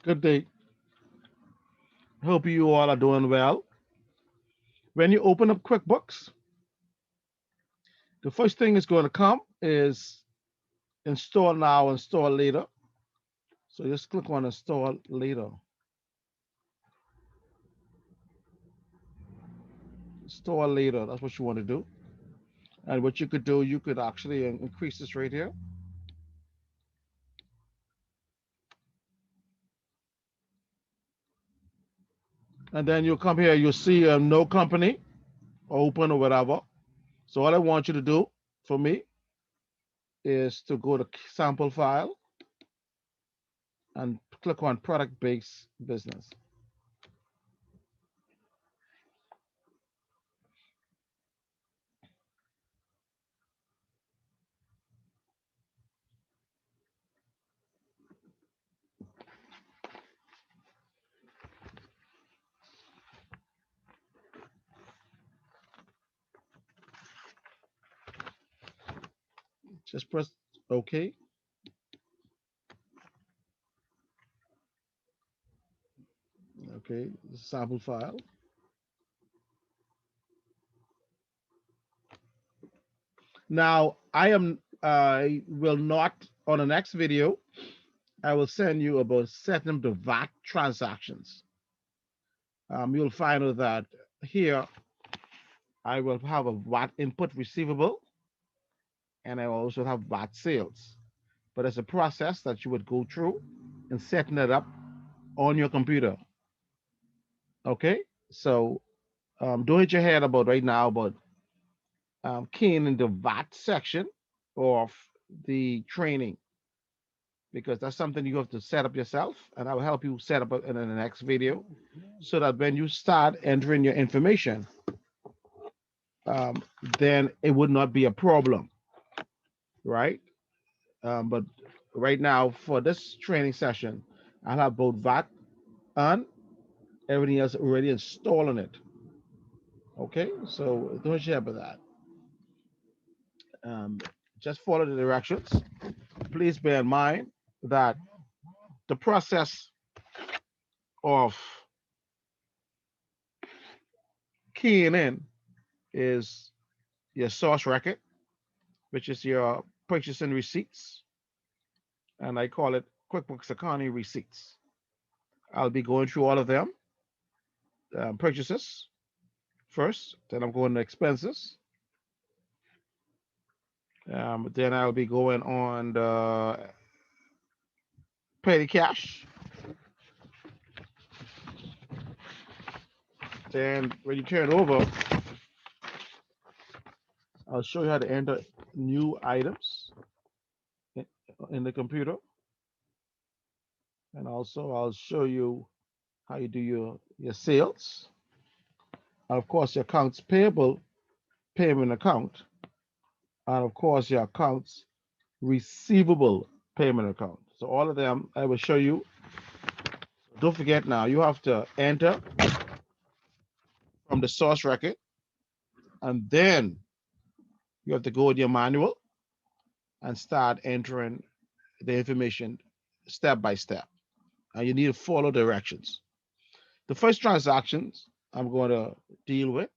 Good day. Hope you all are doing well. When you open up QuickBooks, the first thing is going to come is install now, install later. So just click on install later. Install later. That's what you want to do. And what you could do, you could actually increase this right here. And then you'll come here, you'll see no company open or whatever. So all I want you to do for me is to go to sample file and click on product based business. Just press OK. Okay, sample file. Now, I will not, on the next video, I will send you about setting up the VAT transactions. You'll find out that here I will have a VAT input receivable and I will also have VAT sales. But it's a process that you would go through and setting it up on your computer. Okay, so don't hit your head about right now about keying in the VAT section of the training because that's something you have to set up yourself, and I will help you set up in the next video so that when you start entering your information, um, then it would not be a problem, right? But right now, for this training session, I'll have both VAT and everything else already installed on it. Okay, so don't share about that. Um, just follow the directions. Please bear in mind that the process of keying in is your source record, which is your purchasing receipts, and I call it QuickBooks Accounting Receipts. I'll be going through all of them, purchases first, then I'm going to expenses, then I'll be going on the petty cash. Then when you turn it over, I'll show you how to enter new items in the computer. And also I'll show you how you do your sales. And of course, your accounts payable payment account. And of course, your accounts receivable payment account. So all of them I will show you. Don't forget now, you have to enter from the source record, and then you have to go to your manual and start entering the information step by step. And you need to follow directions. The first transactions I'm going to deal with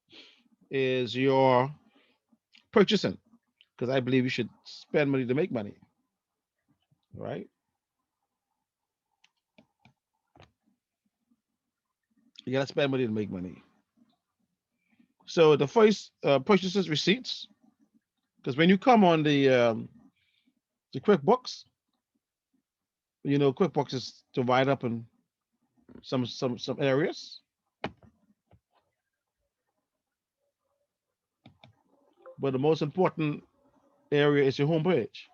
is your purchasing, because I believe you should spend money to make money, right? You got to spend money to make money. So the first purchases receipts, because when you come on the QuickBooks, QuickBooks is divided up in some areas, but the most important area is your home page.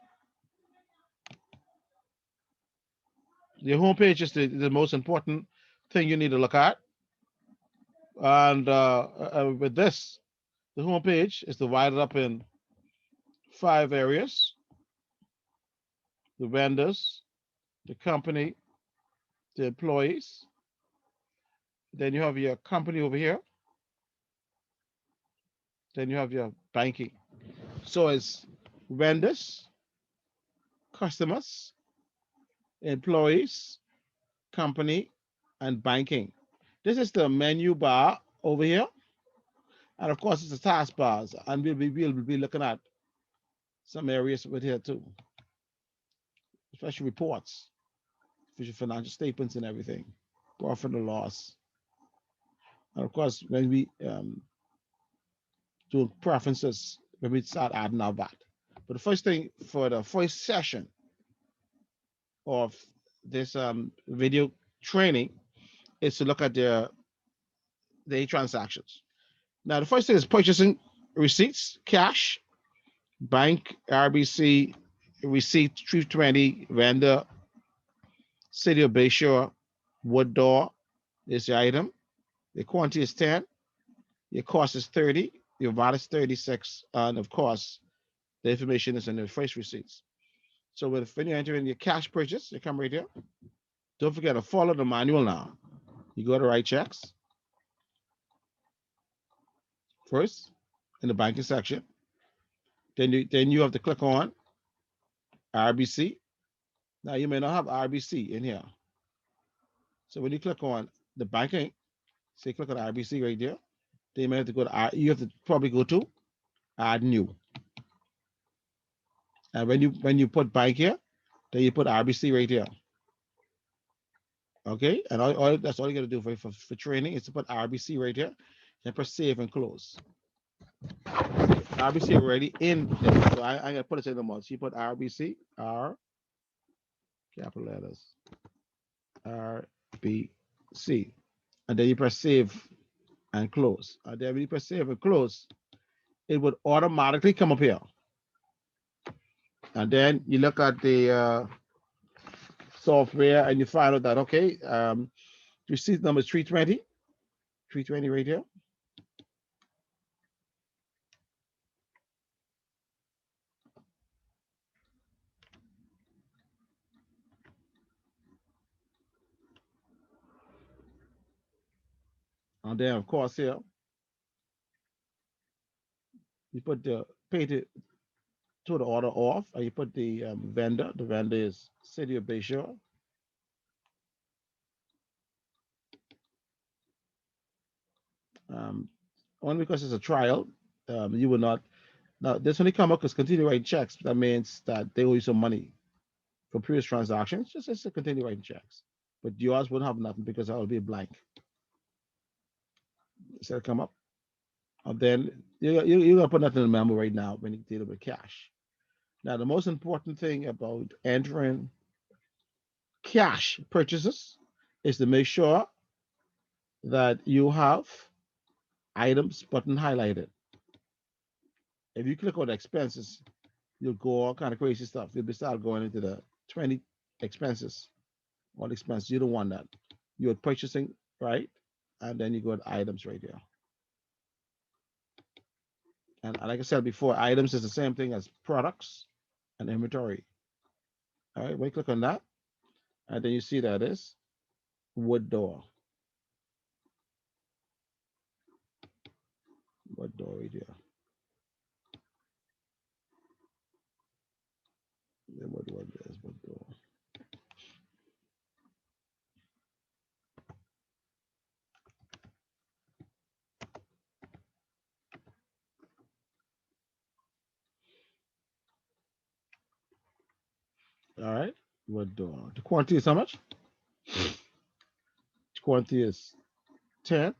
Your home page is the most important thing you need to look at. And with this, the home page is divided up in 5 areas: the vendors, the company, the employees. Then you have your company over here. Then you have your banking. So it's vendors, customers, employees, company, and banking. This is the menu bar over here. And of course, it's the taskbars. And we'll be looking at some areas with here too, especially reports, financial statements and everything, profit and loss. And of course, when we do preferences, when we start adding our VAT. But the first thing for the first session of this video training is to look at the transactions. Now, the first thing is purchasing receipts, cash, bank, RBC, receipt 320, vendor, city of Bayshore, wood door is the item. The quantity is 10. Your cost is 30. Your VAT is 36. And of course, the information is in the first receipts. So when you enter in your cash purchase, you come right here. Don't forget to follow the manual now. You go to write checks first in the banking section. Then you have to click on RBC. Now you may not have RBC in here. So when you click on the banking, say click on RBC right there. Then you may have to go to you have to probably go to add new. And when you put bank here, then you put RBC right here. Okay, and that's all you got to do for training is to put RBC right here and press save and close. RBC already in there. So I'm gonna put it in the mode. So you put RBC, R, capital letters, RBC. And then you press save and close. And then when you press save and close, it would automatically come up here. And then you look at the software and you find out that, okay, receipt number is 320 right here. And then, of course, here, you put the pay to the order off, and you put the vendor. The vendor is City of Bayshore. Only because it's a trial, you will not. Now, this only come up because continue writing checks. That means that they owe you some money for previous transactions. Just to continue writing checks. But yours wouldn't have nothing because that will be blank. So it'll come up. And then you're going to put nothing in the memo right now when you deal with cash. Now, the most important thing about entering cash purchases is to make sure that you have items button highlighted. If you click on expenses, you'll go all kind of crazy stuff. You'll start going into the 20 expenses, all expenses. You don't want that. You're purchasing, right? And then you go to items right here. And like I said before, items is the same thing as products and inventory. All right, when you click on that, and then you see that is wood door. Wood door right here. Wood door. All right, wood door. The quantity is how much? The quantity is 10.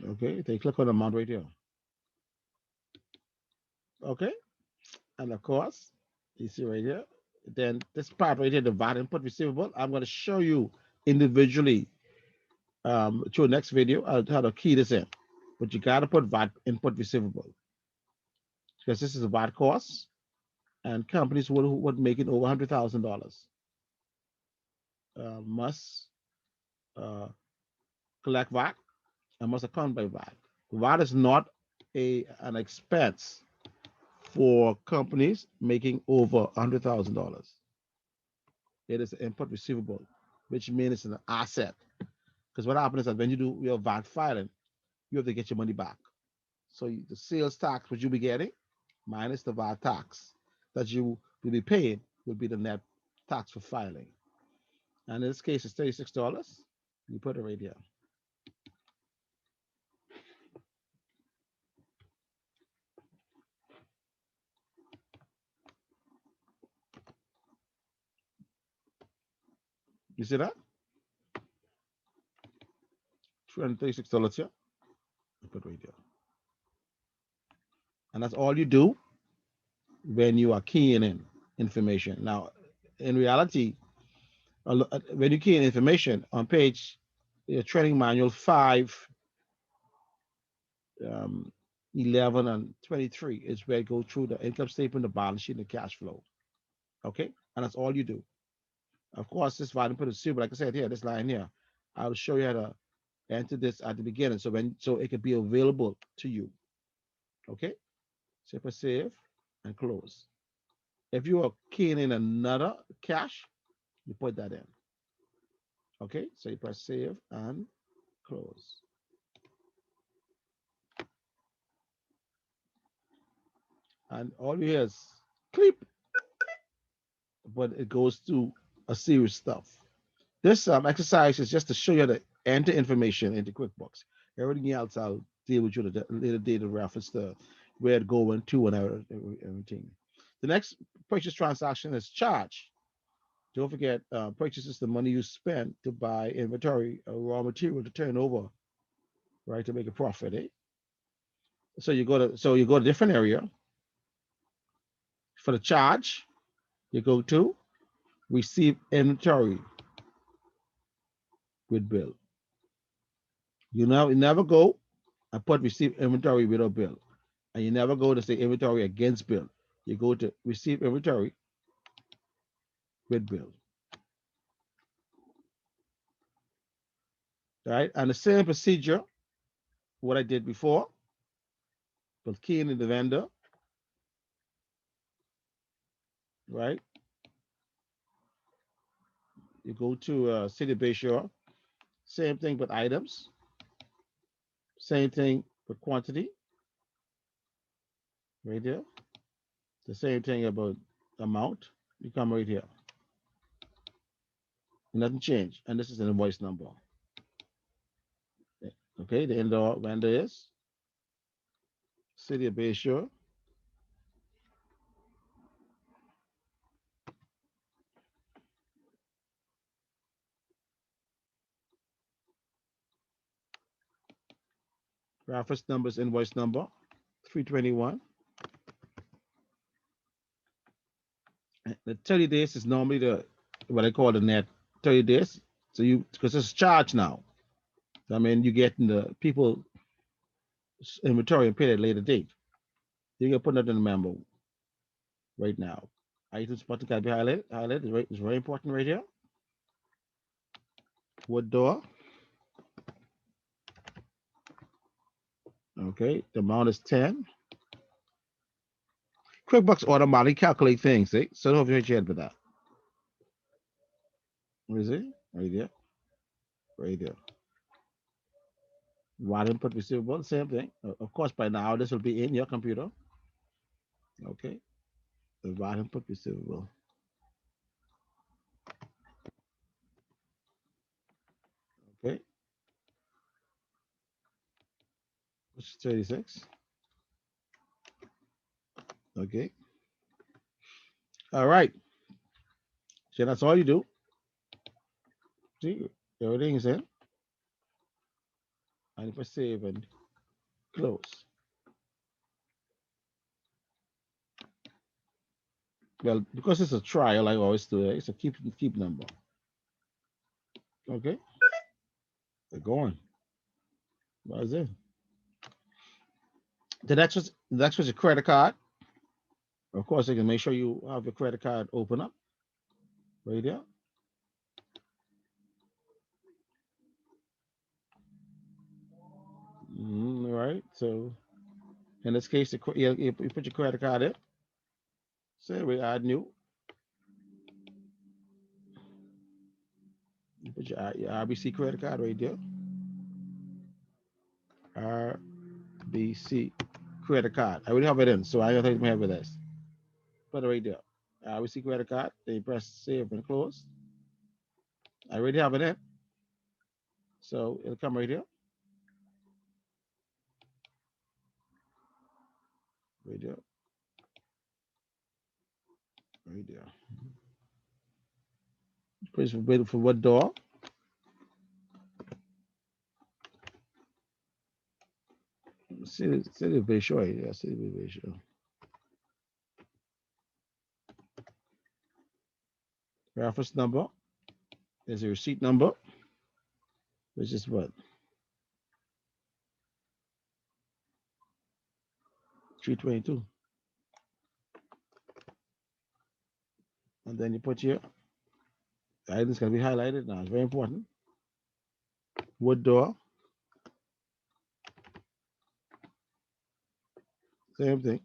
Okay, then click on the amount right here. Okay, and of course, you see right here. Then this part right here, the VAT input receivable, I'm going to show you individually to the next video how to key this in. But you got to put VAT input receivable because this is a VAT cost, and companies who would make it over $100,000 must collect VAT and must account by VAT. VAT is not an expense for companies making over $100,000. It is an input receivable, which means it's an asset. Because what happens is that when you do your VAT filing, you have to get your money back. So the sales tax, which you'll be getting, minus the VAT tax that you will be paying, will be the net tax for filing. And in this case, it's $36. You put it right here. You see that? $236 here. You put it right here. And that's all you do when you are keying in information. Now, in reality, when you key in information on page training manual 5, 11 and 23 is where it goes through the income statement, the balance sheet, and the cash flow. Okay, and that's all you do. Of course, this volume put it super, like I said here, this line here, I'll show you how to enter this at the beginning, so it can be available to you. Okay, so press save and close. If you are keying in another cash, you put that in. Okay, so you press save and close. And all you hear is clip, but it goes through a serious stuff. This exercise is just to show you how to enter information into QuickBooks. Everything else I'll deal with you at a later date in reference to where it going to and everything. The next purchase transaction is charge. Don't forget, purchase is the money you spend to buy inventory or raw material to turn over, right, to make a profit. Eh? So you go to a different area. For the charge, you go to receive inventory with bill. You never go and put receive inventory without bill. And you never go to say inventory against bill. You go to receive inventory with bill. Right? And the same procedure, what I did before, but keying in the vendor, right? You go to City Bayshore, same thing but items, same thing with quantity, right there. The same thing about amount. You come right here. Nothing changed. And this is an invoice number. Okay, the indoor vendor is City of Bayshore. Reference number is invoice number 321. The 30 days is normally what I call the net 30 days. So because it's charged now. I mean, you getting the people inventory and pay at a later date. You can put that in the memo right now. Items button can be highlighted. Highlighted is very important right here. Wood door. Okay, the amount is 10. QuickBooks automatically calculate things, see? So don't have your head with that. Where is it? Right there. Right there. Wide input receivable, same thing. Of course, by now this will be in your computer. Okay. The wide input receivable. Okay. Which is 36. Okay. All right. So that's all you do. See, everything is in. And if I save and close. Well, because it's a trial, I always do it. It's a keep number. Okay. They're going. What is it? The next was your credit card. Of course, you can make sure you have your credit card open up. Right there. All right. So in this case, you put your credit card in. Say we add new. You put your RBC credit card right there. RBC credit card. I already have it in, so I don't think I have it this. Put it right there. We see credit card. Then you press save and close. I already have it in. So it'll come right here. Right there. Right there. Press wait for what door? See the very sure. Yeah, see the very sure. Reference number. There's a receipt number, which is what? 322. And then you put here. The item's gonna be highlighted now. It's very important. Wood door. Same thing.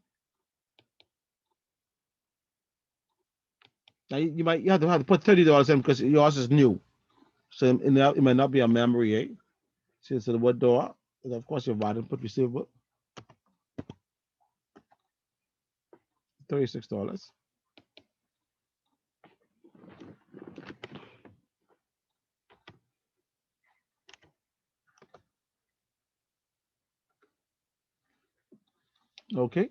Now you have to put $30 in because yours is new. So it might not be a memory, eh? So the wood door. And of course your bottom put receivable. $36. Okay.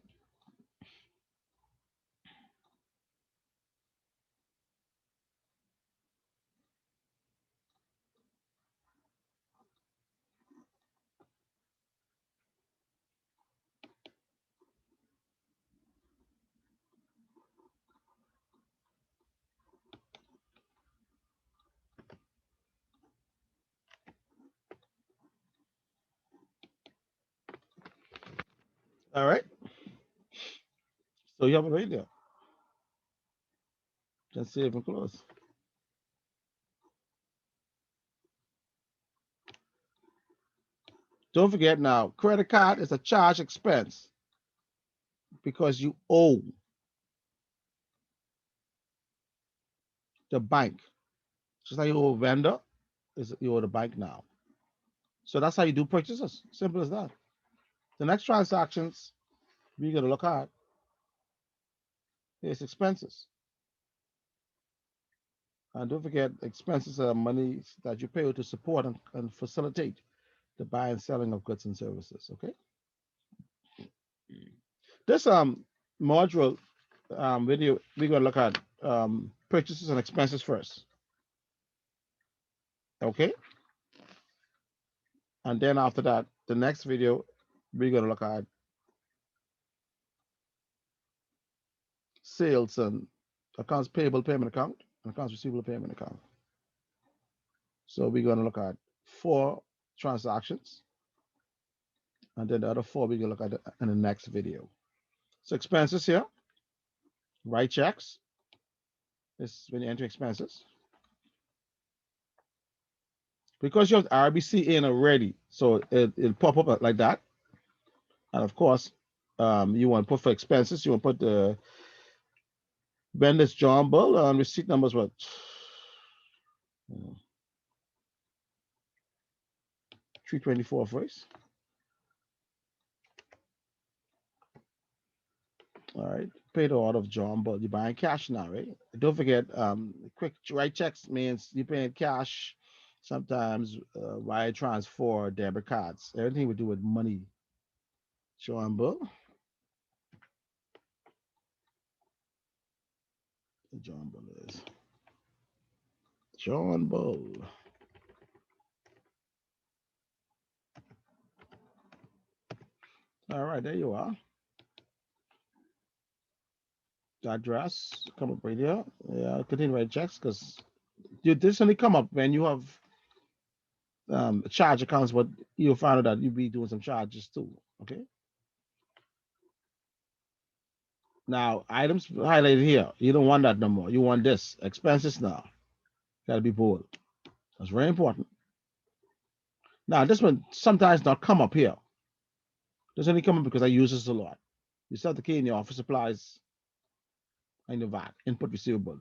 All right. So you have it right there. Just save and close. Don't forget now, credit card is a charge expense because you owe the bank. Just like you owe a vendor, is you owe the bank now. So that's how you do purchases. Simple as that. The next transactions we're gonna look at is expenses. And don't forget, expenses are money that you pay to support and facilitate the buying and selling of goods and services. Okay. This module video, we're gonna look at purchases and expenses first. Okay. And then after that, the next video, we're gonna look at sales and accounts payable payment account and accounts receivable payment account. So we're gonna look at 4 transactions, and then the other 4 we're gonna look at in the next video. So expenses here, write checks. This is when you enter expenses. Because you have RBC in already, so it'll pop up like that. And of course, you want to put for expenses, you want to put the vendor's John Bull and receipt numbers what? 324 first. All right. Paid order of John Bull. You're buying cash now, right? Don't forget, quick write checks means you're paying cash, sometimes wire transfer, debit cards, everything we do with money. John Bull. John Bull is John Bull. All right, there you are. The address come up right here. Yeah, continue write checks because this only come up when you have charge accounts, but you'll find out that you'll be doing some charges too. Okay. Now, items highlighted here, you don't want that no more. You want this. Expenses now. Gotta be bold. That's very important. Now, this one sometimes not come up here. This only come up because I use this a lot. You set the key in your office supplies and your VAT, input receivable.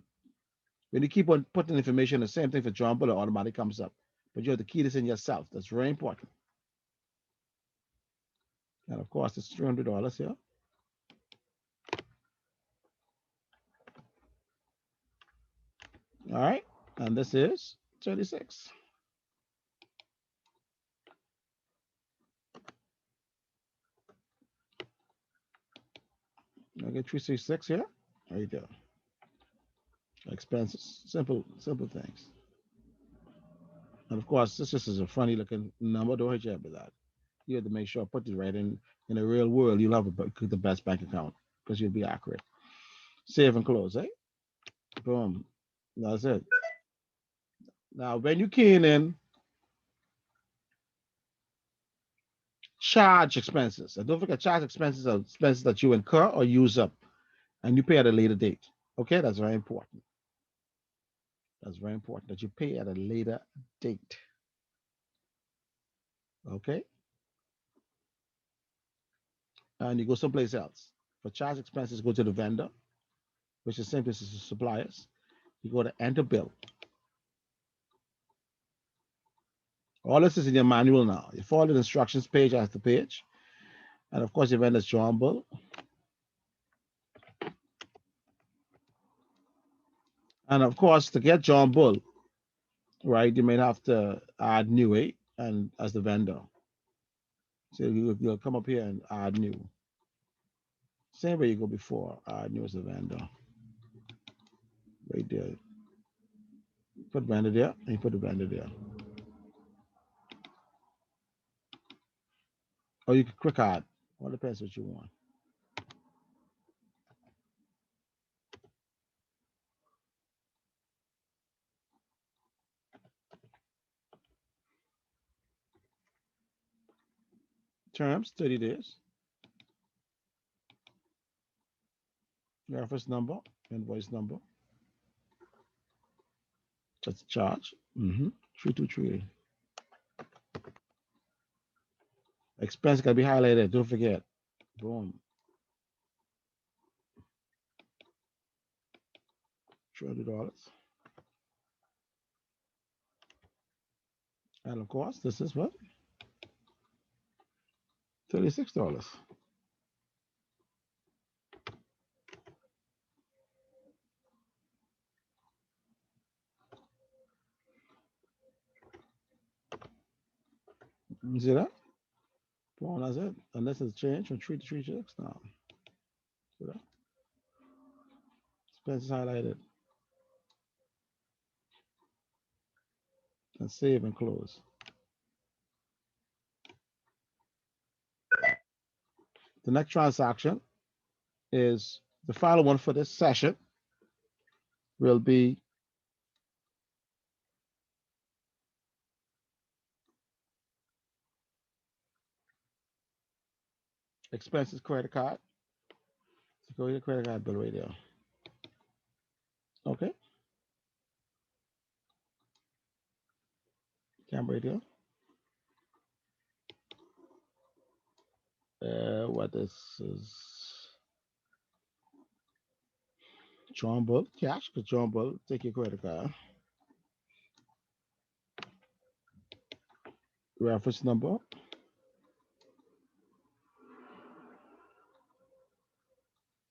When you keep on putting information, the same thing for John Bull, it automatically comes up. But you have to key this in yourself. That's very important. And of course, it's $300 here. All right. And this is 36. I get 366 here. There you go. Expenses. Simple things. And of course, this just is a funny looking number. Don't hit you up with that. You have to make sure I put this right in the real world. You'll have the best bank account because you'll be accurate. Save and close, eh? Boom. That's it. Now, when you key in charge expenses, and don't forget charge expenses are expenses that you incur or use up, and you pay at a later date. Okay, that's very important. That's very important that you pay at a later date. Okay, and you go someplace else. For charge expenses, go to the vendor, which is simply the suppliers. You go to enter bill. All this is in your manual now. You follow the instructions page after page. And of course, your vendor's John Bull. And of course, to get John Bull, right, you may have to add new and as the vendor. So you'll come up here and add new. Same way you go before, add new as a vendor. Right there. Put vendor there, and you put the vendor there. Or you can quick add. All depends what you want. Terms, 30 days. Reference number, invoice number. That's charge. 323. Expense can be highlighted. Don't forget. Boom. $200. And of course, this is what? $36. You see that? Boom, that's it. And this is changed from 3 to 36 now. See that? Expense is highlighted. And save and close. The next transaction is the final one for this session will be expenses credit card. So go to your credit card bill right there. Okay. Camera right there. What this is John Bull cash, because John Bull take your credit card. Reference number.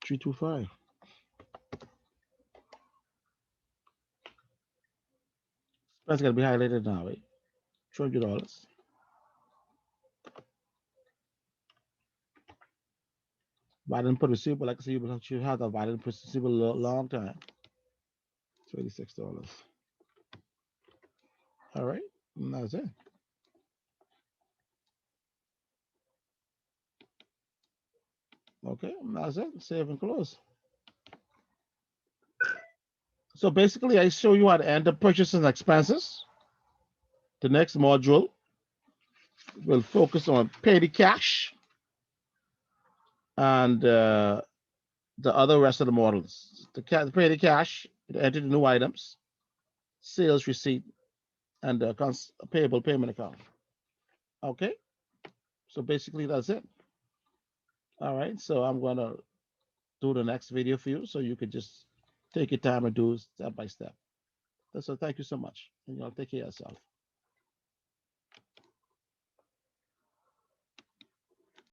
$325. That's gonna be highlighted now, right? $200. But I didn't put receivable, like I said, you have that, but I didn't put receivable a long time. $36. All right, and that's it. Okay, and that's it. Save and close. So basically, I show you how to enter purchases and expenses. The next module will focus on petty cash and the other rest of the models. The petty cash, enter the new items, sales receipt, and the accounts payable payment account. Okay, so basically that's it. All right, so I'm gonna do the next video for you so you could just take your time and do step by step. So thank you so much, and take care of yourself.